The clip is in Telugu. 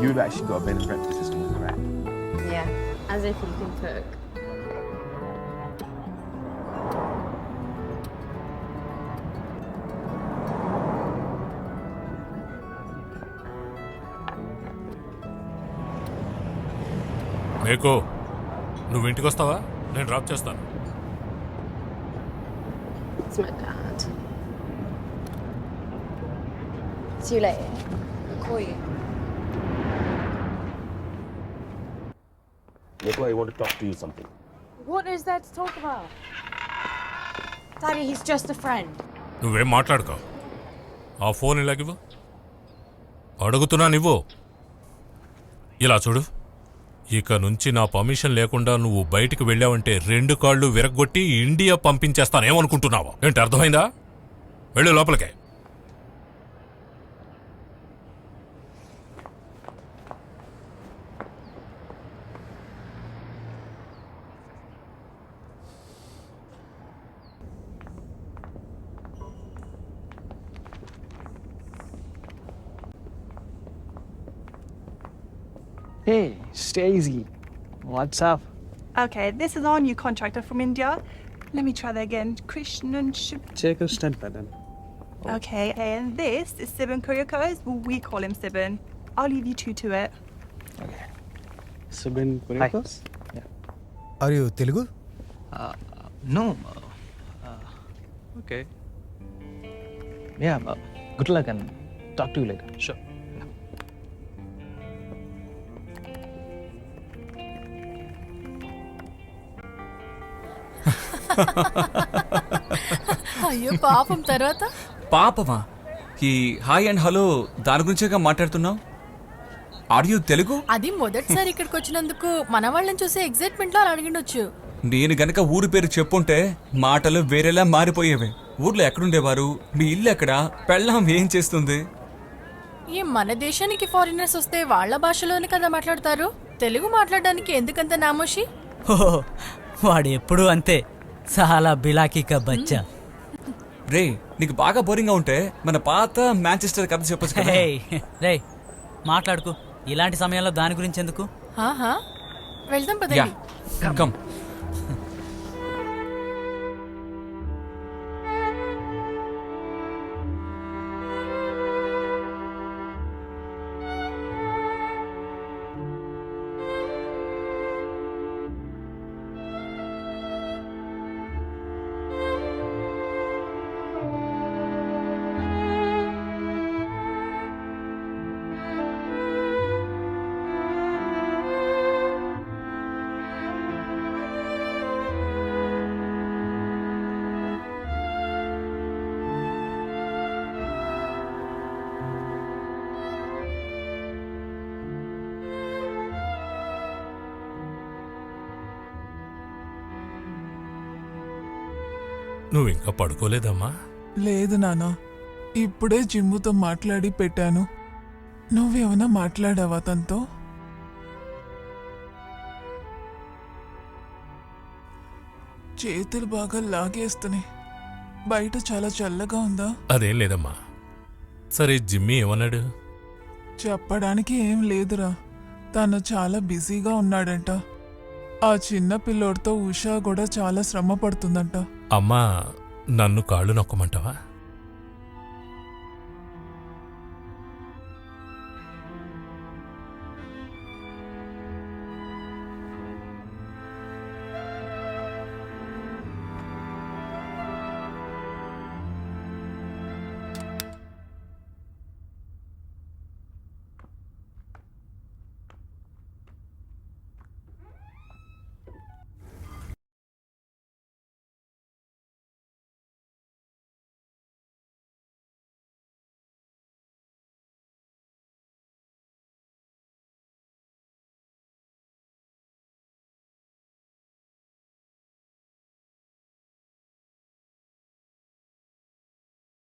you've actually got a bed and breakfast system, right? Yeah, as if you can cook. మేకో నువ్వు ఇంటికి వస్తావా? నేను డ్రాప్ చేస్తాను. It's my dad. See you later. I'll call you. Nico, I want to talk to you something. What is there to talk about? Daddy, he's just a friend. నువ్వేం మాట్లాడుకో. ఆ ఫోన్ ఇలాగివ్వు. అడుగుతున్నా నువ్వు. ఇలా చూడు, ఇక నుంచి నా పర్మిషన్ లేకుండా నువ్వు బయటికి వెళ్ళావంటే 2 కాళ్ళు విరగ్గొట్టి ఇండియా పంపించేస్తానేమనుకుంటున్నావా? ఏంటి అర్థమైందా? వెళ్ళు లోపలికే. Hey, Stacey. What's up? Okay, this is our new contractor from India. Let me try that again. Krishnan Shib. Check a stunt pattern. Okay, and this is Sibin Kuryakos. We call him Sibin. I'll leave you two to it. Okay. Subin Kuryakos? Yeah. Are you Telugu? No. Okay. Yeah, good luck and talk to you later. Sure. అయ్యో పాపం. తర్వాత పాపమా? ఈ హాయ్ అండ్ హలో దాని గురించేగా మాట్లాడుతున్నావు. Are you Telugu? అది మొదటిసారి ఇక్కడికి వచ్చినందుకు మన వాళ్ళని చూసే ఎగ్జైట్మెంట్ లో అలా అడిగిండొచ్చు. నేను గనక ఊరి పేరు చెప్పుంటే మాటలు వేరేలా మారిపోయేవి. ఊర్లో ఎక్కడుండేవారు? మీ ఇల్లు ఎక్కడ? పెళ్ళాం ఏం చేస్తుంది? ఈ మన దేశానికి ఫారినర్స్ వస్తే వాళ్ళ భాషలోనే కదా మాట్లాడతారు. తెలుగు మాట్లాడడానికి ఎందుకంత నామోషి? వాడు ఎప్పుడు అంతే, చాలా బిలాకీక బచ్చా. రే, నీకు బాగా బోరింగ్ గా ఉంటే మన పాత మాంచెస్టర్ కథ చెప్పొచ్చు కదా. రే మాట్లాడుకో, ఇలాంటి సమయంలో దాని గురించి ఎందుకు? వెళ్దాం పదండి. కమ్. నువ్వు ఇంకా పడుకోలేదమ్మా? లేదు నాన్న, ఇప్పుడే జిమ్ముతో మాట్లాడి పెట్టాను. నువ్వేమైనా మాట్లాడావా తనతో? చేతులు బాగా లాగేస్తున్నాయి. బయట చాలా చల్లగా ఉందా? అదేం లేదమ్మా. సరే, జిమ్మీ ఏమన్నాడు? చెప్పడానికి ఏం లేదురా, తను చాలా బిజీగా ఉన్నాడంట. ఆ చిన్న పిల్లోడితో ఉషా కూడా చాలా శ్రమ పడుతుందంట. అమ్మా, నన్ను కాళ్ళు నొక్కమంటావా?